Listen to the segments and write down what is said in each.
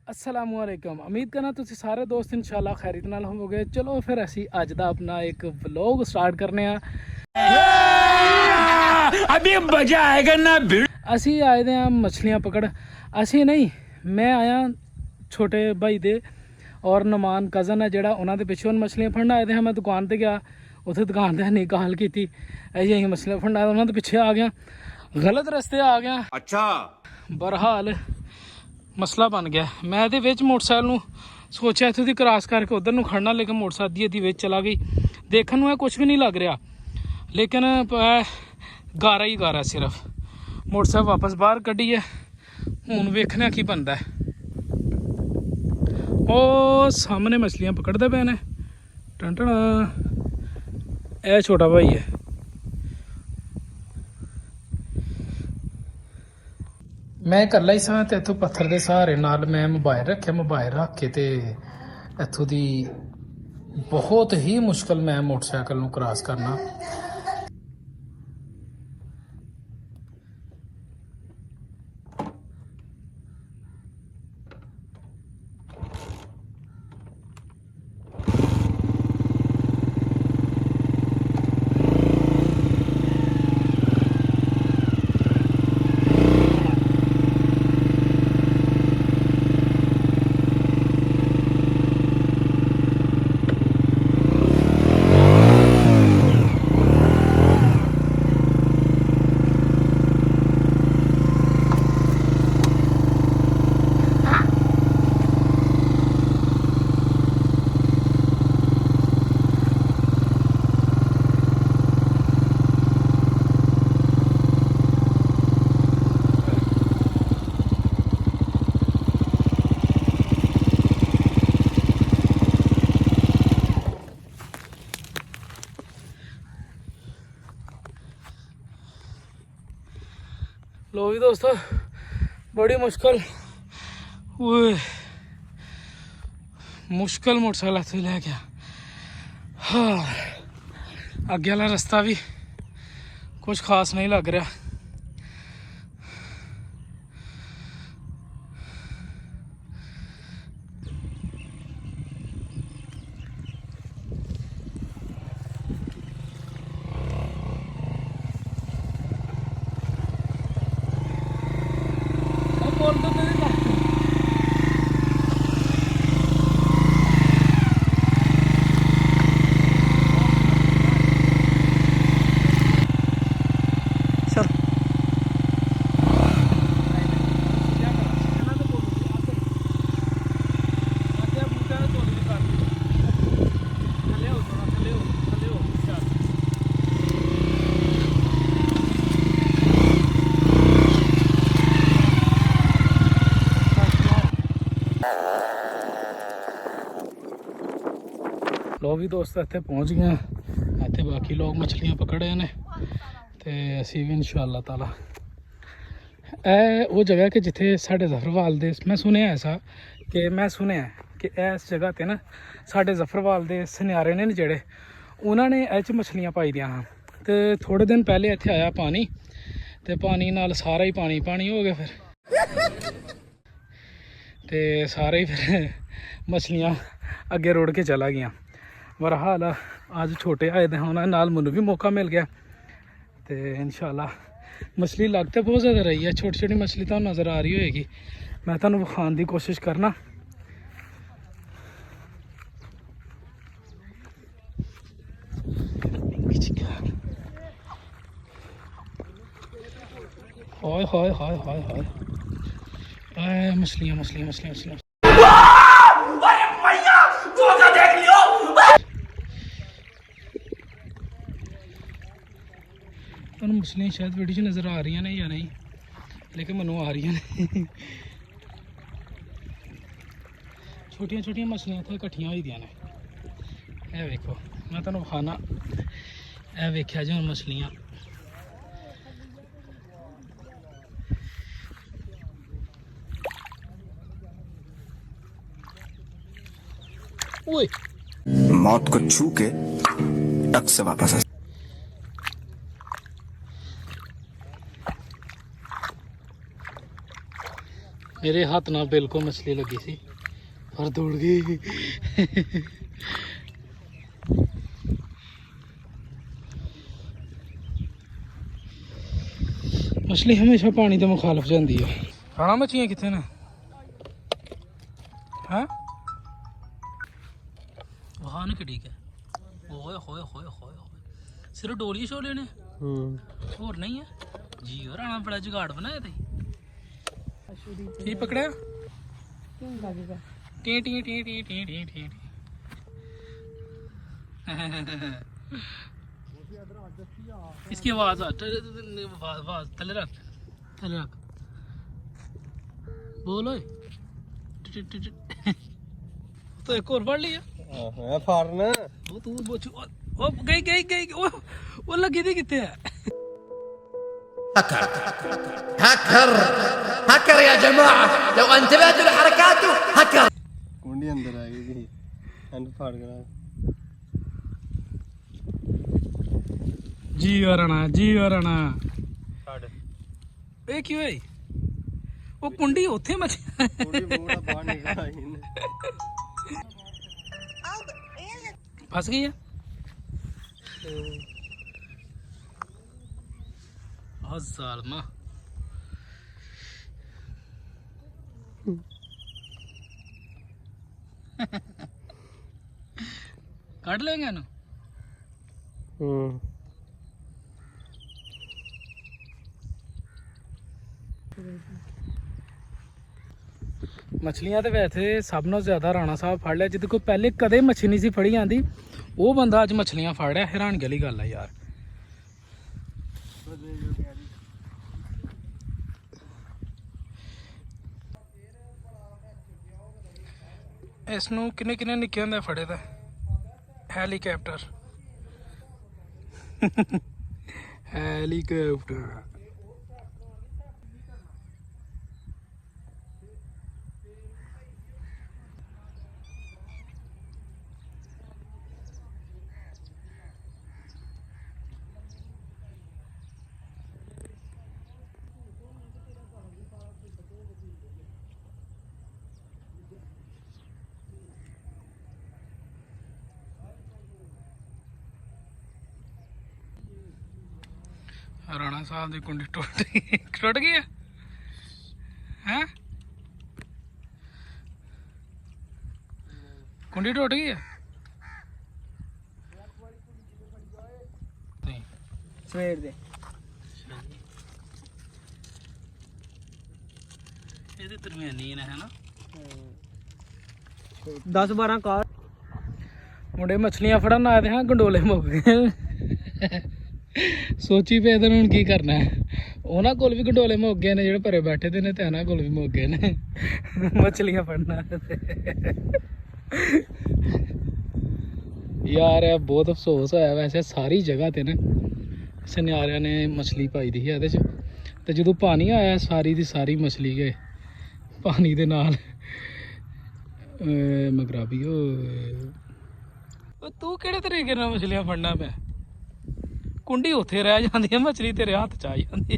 असलामुअलैकुम। उम्मीद करना तुसी सारे दोस्त इंशाल्लाह खैरियत नाल होवोगे। चलो फिर असी अज दा अपना एक व्लॉग स्टार्ट करने अभी मजा आएगा ना। असी आए दे हैं मछलियां पकड़। असी नहीं, मैं आया छोटे भाई दे और नमान कज़न है जेड़ा, उन्होंने पिछे मछलियां फड़न आए थे। मैं दुकान पर गया, उत्थे दुकान पर नहीं कॉल की अं मछलियां फड़न आए, उन्होंने पिछे आ गया, गलत रस्ते आ गया। अच्छा बहरहाल मसला बन गया। मैं तो मोटरसाइकिल सोचा इतों की क्रॉस करके उधर ਨੂੰ खड़ना, लेकिन मोटरसाइकिल अद्धी अद्धी चला गई। देखने में कुछ भी नहीं लग रहा, लेकिन गारा ही गारा सिर्फ। मोटरसाइकिल वापस बाहर कढ़ी है, हूँ वेखने की बनता है। वो सामने मछलियां पकड़ते पे ने। टन ए छोटा भाई है। मैं कला ही सा, इतों पत्थर के सहारे नाल मैं मोबाइल रखे। मोबाइल रख के तो इतों की बहुत ही मुश्किल मैं मोटरसाइकिल क्रॉस करना। लो भी दोस्तों, बड़ी मुश्किल मोटरसाइकिल इतों लै गया। हाँ, अगे वाला रास्ता भी कुछ खास नहीं लग रहा। लो भी दोस्त इतने पहुँच गए। इतने बाकी लोग मछलियां पकड़े ने, तो असी भी इंशाअल्लाह ताला वो जगह कि जिथे साढ़े जफरवाल दे, मैं सुनिया ऐसा कि इस जगह पर ना साढ़े जफरवाल दे सन्यारे ने जेड़े, उन्होंने इस मछलियां पाई दियां हाँ। तो थोड़े दिन पहले इत्थे आया पानी, तो पानी नाल सारा ही पानी पानी हो गया। फिर तो सारे ही फिर मछलियां अगे रुड़ के चला गई। बहरहाल आज छोटे आए थे, उन्होंने नाल मैनू भी मौका मिल गया। तो इंशाअल्लाह मछली लग तो बहुत ज़्यादा रही है, छोटी छोटी मछली तो नज़र आ रही होएगी। मैं तुहानू विखाने की कोशिश करना। हाय हाय हाय हाय हाय, मछलियाँ मछलियाँ मछलियाँ मछलियाँ। तुम मछलियाँ शायद वीडियो नज़र आ रही हैं या नहीं, लेकिन मैनू आ रही हैं। छोटिया छोटिया मछलियाँ इतने कट्ठियां हुई दियां ने। यह वेखो, मैं तुहानू विखाना। यह वेख्या जी हुण मछलियाँ। ओए मौत को छू के टक से वापस आ। ਮੇਰੇ ਹੱਥ ਨਾਲ ਬਿਲਕੁਲ ਮਛਲੀ ਲੱਗੀ ਸੀ ਪਰ ਦੌੜ ਗਈ। ਮਛਲੀ ਹਮੇਸ਼ਾ ਪਾਣੀ ਦੇ ਮੁਖਾਲਫ ਜਾਂਦੀ ਹੈ। ਖਾਣਾ ਮੱਛੀਆਂ ਕਿੱਥੇ ਨੇ? ਹਾਂ ਵਾਹ ਨਾ ਕਿੱਡੀ ਹੈ। ਓਏ ਹੋਏ ਹੋਏ ਹੋਏ ਹੋਏ ਸਿਰਫ ਡੋਲੀ ਛੋਲੇ ਨੇ ਹੋਰ ਨਹੀਂ ਹੈ ਜੀ। ਹੋਰ ਆਣਾ ਬੜਾ ਜੁਗਾੜ ਬਣਾਇਆ ਤੇ ਕੀ ਪਕੜਿਆ? ਟੀ ਟੀ ਟੀ ਟੀ ਟੀ ਟੀ ਟੀ। इसकी आवाज आवाज थले रख बोल ओए। तो एक और पढ़ लिया मैं फाड़ना वो तू वो गई वो लगी थी कितने है? هكر هكر يا جماعة لو انتبهتوا لحركاته هكر कुंडी अंदर आ गई थी एंड फाड़ गया जी वराना फाड़ ਇਹ ਕੀ ਹੋਈ? ਉਹ ਕੁੰਡੀ ਉੱਥੇ ਮੱਛੀ कुंडी बूढ़ा बाहर निकला इन्हें ਫਸ ਗਈ ਹੈ। ਆ ਜ਼ਾਲਮਾ ਕੱਢ ਲੈਂਗੇ ਇਹਨੂੰ। ਮਛਲੀਆਂ ਤੇ ਵੈਸੇ ਸਭ ਨਾਲੋਂ ਜ਼ਿਆਦਾ ਰਾਣਾ ਸਾਹਿਬ ਫੜ ਲਿਆ। ਜਿਹਦੇ ਕੋਲ ਪਹਿਲੇ ਕਦੇ ਮੱਛੀ ਨਹੀਂ ਸੀ ਫੜੀ ਜਾਂਦੀ ਉਹ ਬੰਦਾ ਅੱਜ ਮਛਲੀਆਂ ਫੜ ਰਿਹਾ। ਹੈਰਾਨਗੀ ਵਾਲੀ ਗੱਲ ਆ ਯਾਰ। ਇਸ ਨੂੰ ਕਿੰਨੇ ਨਿੱਕੇ ਹੁੰਦੇ ਫੜੇ ਦਾ ਹੈਲੀਕਾਪਟਰ ਹੈਲੀਕਾਪਟਰ। ਰਾਣਾ ਸਾਹਿਬ ਦੀ ਕੁੰਡੀ ਟੁੱਟ ਗਈ ਹੈ ਕੁੰਡੀ ਟੁੱਟ ਗਈ ਹੈ ਨਹੀਂ ਸਵੇਰ ਦੇ ਇਹਦੇ ਦਰਮਿਆਨੀ ਨੇ ਹੈ ਨਾ 10-12 ਕਾਰ ਮੁੰਡੇ ਮੱਛਲੀਆਂ ਫੜਨ ਆਏ ਤੇ ਹਾਂ ਗੰਡੋਲੇ ਮੁੱਕ ਗਏ। ਸੋਚੀ ਪਏ ਇਹਨਾਂ ਹੁਣ ਕੀ ਕਰਨਾ ਹੈ। ਉਹਨਾਂ ਕੋਲ ਵੀ ਗੰਡੋਲੇ ਮੁੱਕ ਗਏ ਨੇ ਜਿਹੜੇ ਭਰੇ ਬੈਠੇ ਦੇ ਨੇ ਤੇ ਇਹਨਾਂ ਕੋਲ ਵੀ ਮੁੱਕ ਗਏ ਨੇ ਮੱਛਲੀਆਂ ਫੜਨਾ। ਯਾਰ ਇਹ ਬਹੁਤ ਅਫਸੋਸ ਹੋਇਆ। ਵੈਸੇ ਸਾਰੀ ਜਗ੍ਹਾ ਤੇ ਨਾ ਸੁਨਿਆਰਿਆਂ ਨੇ ਮਛਲੀ ਪਾਈ ਦੀ ਹੈ ਇਹਦੇ 'ਚ ਤੇ ਜਦੋਂ ਪਾਣੀ ਆਇਆ ਸਾਰੀ ਦੀ ਸਾਰੀ ਮਛਲੀ ਗਏ ਪਾਣੀ ਦੇ ਨਾਲ। ਮਗਰਾਬੀ ਉਹ ਤੂੰ ਕਿਹੜੇ ਤਰੀਕੇ ਨਾਲ ਮਛਲੀਆਂ ਫੜਨਾ ਪਿਆ? ਕੁੰਡੀ ਉੱਥੇ ਰਹਿ ਜਾਂਦੀ ਹੈ ਮਛਲੀ ਤੇਰੇ ਹੱਥ 'ਚ ਆ ਜਾਂਦੀ ਹੈ।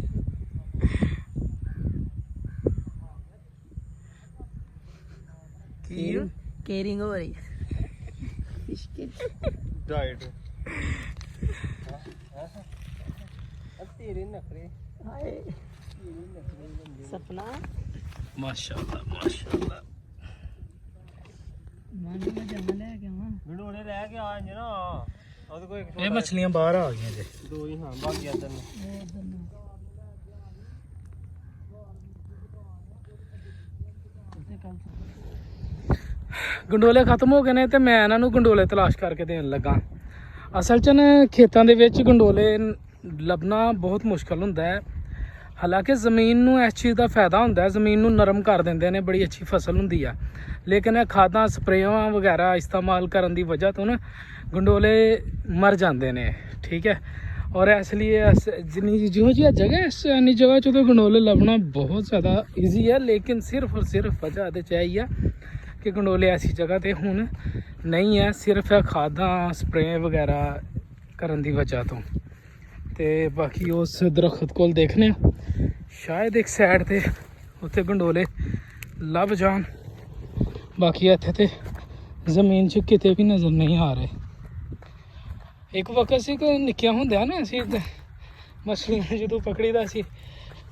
ਕੇਰਿੰਗ ਹੋ ਰਹੀ डाइट तेरे नखरे ਹਾਏ ਸਪਨਾ ਮਾਸ਼ਾਅੱਲਾ ਮਾਸ਼ਾਅੱਲਾ। ਮਨ ਨੂੰ ਜਮਾ ਲੈ ਕੇ ਆਵਾਂ गंडोले रह गया आज ना और कोई एक ਇਹ ਮਛਲੀਆਂ ਬਾਹਰ ਆ ਗਈਆਂ ਜੇ। दो ही हां बाकी अंदर ने ਗੰਡੋਲੇ ਖਤਮ ਹੋ ਗਏ ਨੇ ਤੇ ਮੈਂ ਇਹਨਾਂ ਨੂੰ ਗੰਡੋਲੇ ਤਲਾਸ਼ ਕਰਕੇ ਦੇਣ ਲੱਗਾ। ਅਸਲ 'ਚ ਨਾ ਖੇਤਾਂ ਦੇ ਵਿੱਚ ਗੰਡੋਲੇ ਲੱਭਣਾ ਬਹੁਤ ਮੁਸ਼ਕਲ ਹੁੰਦਾ ਹੈ। ਹਾਲਾਂਕਿ ਜ਼ਮੀਨ ਨੂੰ ਇਸ ਚੀਜ਼ ਦਾ ਫਾਇਦਾ ਹੁੰਦਾ ਹੈ, ਜ਼ਮੀਨ ਨੂੰ ਨਰਮ ਕਰ ਦਿੰਦੇ ਨੇ, ਬੜੀ ਅੱਛੀ ਫਸਲ ਹੁੰਦੀ ਆ। ਲੇਕਿਨ ਇਹ ਖਾਦਾਂ ਸਪਰੇਆਂ ਵਗੈਰਾ ਇਸਤੇਮਾਲ ਕਰਨ ਦੀ ਵਜ੍ਹਾ ਤੋਂ ਨਾ ਗੰਡੋਲੇ ਮਰ ਜਾਂਦੇ ਨੇ। ਠੀਕ ਹੈ ਔਰ ਇਸ ਲਈ ਜਿੰਨੀ ਜਿਹੋ ਜਿਹੀ ਜਗ੍ਹਾ ਇੰਨੀ ਜਗ੍ਹਾ 'ਚ ਤਾਂ ਗੰਡੋਲੇ ਲੱਭਣਾ ਬਹੁਤ ਜ਼ਿਆਦਾ ਈਜ਼ੀ ਹੈ। ਲੇਕਿਨ ਸਿਰਫ ਔਰ ਸਿਰਫ ਵਜ੍ਹਾ ਇਹਦੇ 'ਚ ਇਹੀ ਆ ਕਿ ਗੰਡੋਲੇ ਐਸੀ ਜਗ੍ਹਾ ਤੇ ਹੁਣ ਨਹੀਂ ਹੈ, ਸਿਰਫ ਇਹ ਖਾਦਾਂ ਸਪਰੇ ਵਗੈਰਾ ਕਰਨ ਦੀ ਵਜ੍ਹਾ ਤੋਂ। ਤੇ ਬਾਕੀ ਉਸ ਦਰਖਤ ਕੋਲ ਦੇਖਨੇ ਸ਼ਾਇਦ ਇੱਕ ਸਾਈਡ ਤੇ ਉੱਥੇ ਗੰਡੋਲੇ ਲੱਭ ਜਾਣ। ਬਾਕੀ ਇੱਥੇ ਤੇ ਜ਼ਮੀਨ 'ਚ ਕਿਤੇ ਵੀ ਨਜ਼ਰ ਨਹੀਂ ਆ ਰਹੇ। ਇੱਕ ਵਕਤ ਸੀ ਕਿ ਨਿੱਕਿਆ ਹੁੰਦਿਆਂ ਨਾ ਅਸੀਂ ਮਛਲੀਆਂ ਜਦੋਂ ਪਕੜੀਦਾ ਸੀ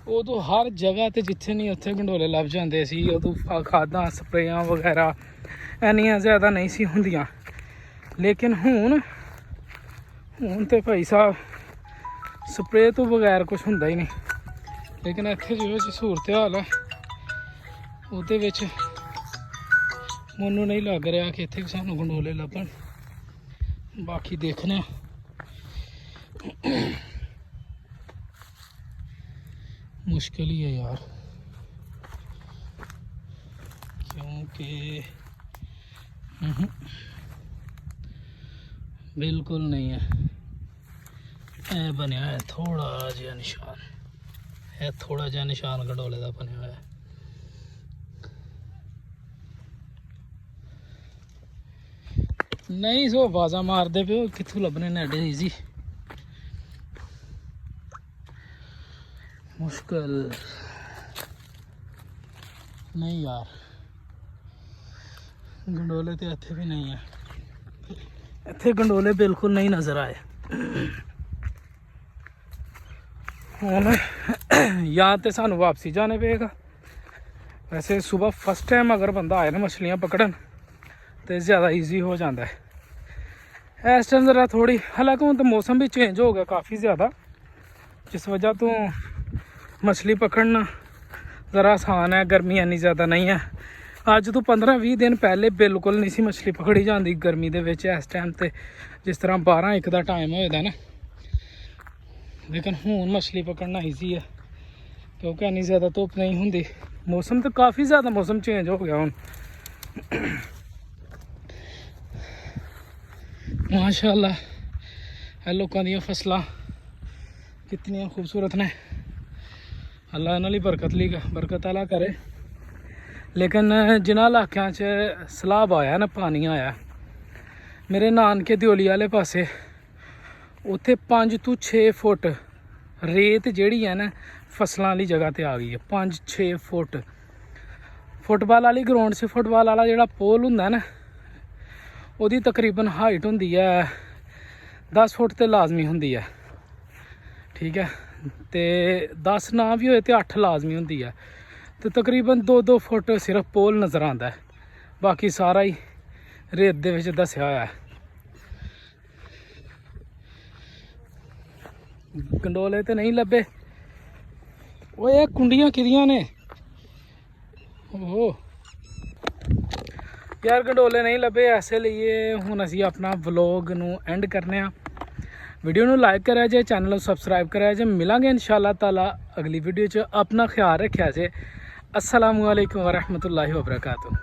ਉਦੋਂ ਹਰ ਜਗ੍ਹਾ ਤੇ ਜਿੱਥੇ ਨਹੀਂ ਉੱਥੇ ਗੰਡੋਲੇ ਲੱਭ ਜਾਂਦੇ ਸੀ। ਉਦੋਂ ਖਾਦਾਂ ਸਪਰੇਆਂ ਵਗੈਰਾ ਇੰਨੀਆਂ ਜ਼ਿਆਦਾ ਨਹੀਂ ਸੀ ਹੁੰਦੀਆਂ। ਲੇਕਿਨ ਹੁਣ ਤੇ ਭਾਈ ਸਾਹਿਬ ਸਪਰੇਅ ਤੋਂ ਬਗੈਰ ਕੁਝ ਹੁੰਦਾ ਹੀ ਨਹੀਂ। ਲੇਕਿਨ ਇੱਥੇ ਜਿਹੋ ਜਿਹੀ ਸੂਰਤ ਹਾਲ ਹੈ ਉਹਦੇ ਵਿੱਚ ਮੈਨੂੰ ਨਹੀਂ ਲੱਗ ਰਿਹਾ ਕਿ ਇੱਥੇ ਵੀ ਸਾਨੂੰ ਗੰਡੋਲੇ ਲੱਭਣ। ਬਾਕੀ ਦੇਖਦੇ ਹਾਂ। ਮੁਸ਼ਕਿਲ ਹੀ ਹੈ ਯਾਰ, ਕਿਉਂਕਿ ਬਿਲਕੁਲ ਨਹੀਂ ਹੈ। ਇਹ ਬਣਿਆ ਹੈ ਥੋੜਾ ਜਿਹਾ ਨਿਸ਼ਾਨ, ਇਹ ਥੋੜਾ ਜਿਹਾ ਨਿਸ਼ਾਨ ਗੰਡੋਲੇ ਦਾ ਬਣਿਆ ਹੋਇਆ। ਨਹੀਂ ਸੋ ਆਵਾਜ਼ਾਂ ਮਾਰਦੇ ਪਿਓ, ਕਿੱਥੋਂ ਲੱਭਣੇ ਨੇ ਐਡੇ ਈਜ਼ੀ। ਮੁਸ਼ਕਿਲ ਨਹੀਂ ਯਾਰ, ਗੰਡੋਲੇ ਤੇ ਇੱਥੇ ਵੀ ਨਹੀਂ ਹੈ। ਇੱਥੇ ਗੰਡੋਲੇ ਬਿਲਕੁਲ ਨਹੀਂ ਨਜ਼ਰ ਆਏ। ਹੁਣ ਜਾਂ ਤੇ ਸਾਨੂੰ ਵਾਪਸੀ ਜਾਣੇ ਪਏਗਾ। ਵੈਸੇ ਸਵੇਰ ਫਸਟ ਟਾਈਮ ਅਗਰ ਬੰਦਾ ਆਏ ਨਾ ਮਛਲੀਆਂ ਪਕੜਨ ਤੇ ज़्यादा ईजी हो जाता है। इस टाइम ज़रा थोड़ी, हालांकि हूँ तो मौसम भी चेंज हो गया काफ़ी ज़्यादा, जिस वजह तो मछली पकड़ना ज़रा आसान है। गर्मी इन्नी ज़्यादा नहीं है। अज तो 15-20 दिन पहले बिल्कुल नहीं सी मछली पकड़ी जाती गर्मी दे विच। इस टाइम तो जिस तरह 12-1 का टाइम होएदा ना, लेकिन हूँ मछली पकड़ना ईजी है क्योंकि इन्नी ज़्यादा धुप नहीं होंगी। मौसम तो काफ़ी ज़्यादा मौसम चेंज हो गया हूँ। माशाअल्लाह है लोगों दी फसलां कितनी खूबसूरत ने। अल्लाह इन्हां लई बरकत अला करे। लेकिन जिन्हां इलाकों च सैलाब आया ना, पानी आया, मेरे नानके दियोली वाले पासे उत्थे 5 ਤੋਂ 6 फुट रेत जिहड़ी है ना फसलों वाली जगह ते आ गई है। 5-6 फुट। फुटबॉल वाली ग्राउंड से फुटबॉल वाला जिहड़ा पोल हुंदा ना, ਉਹਦੀ तकरीबन हाइट ਹੁੰਦੀ ਹੈ 10 फुट ਤੇ ਲਾਜ਼ਮੀ ਹੁੰਦੀ ਹੈ। ਠੀਕ ਹੈ, ਤੇ 10 ਨਾ ਵੀ ਹੋਏ ਤੇ 8 ਲਾਜ਼ਮੀ ਹੁੰਦੀ ਹੈ। ਤੇ तकरीबन 2-2 फुट सिर्फ पोल नज़र आंदा है, बाकी सारा ही रेत ਦੇ ਵਿੱਚ ਦੱਸਿਆ ਹੋਇਆ ਹੈ। ਗੰਡੋਲੇ ਤੇ ਨਹੀਂ ਲੱਭੇ। ਓਏ ਇਹ ਕੁੰਡੀਆਂ ਕਿਹਦੀਆਂ ਨੇ? ਓਹ यार गंडोले नहीं लभे। ऐसे लिए हुण असीं अपना व्लॉग नूं एंड करने आ। वीडियो नूं लाइक करा जे, चैनल नूं सबसक्राइब करा जे। मिलांगे इंशाअल्लाह ताला अगली वीडियो च। अपना ख्याल रखिया जे। अस्सलामु अलैकुम व रहमतुल्लाहि व बरकातुहू।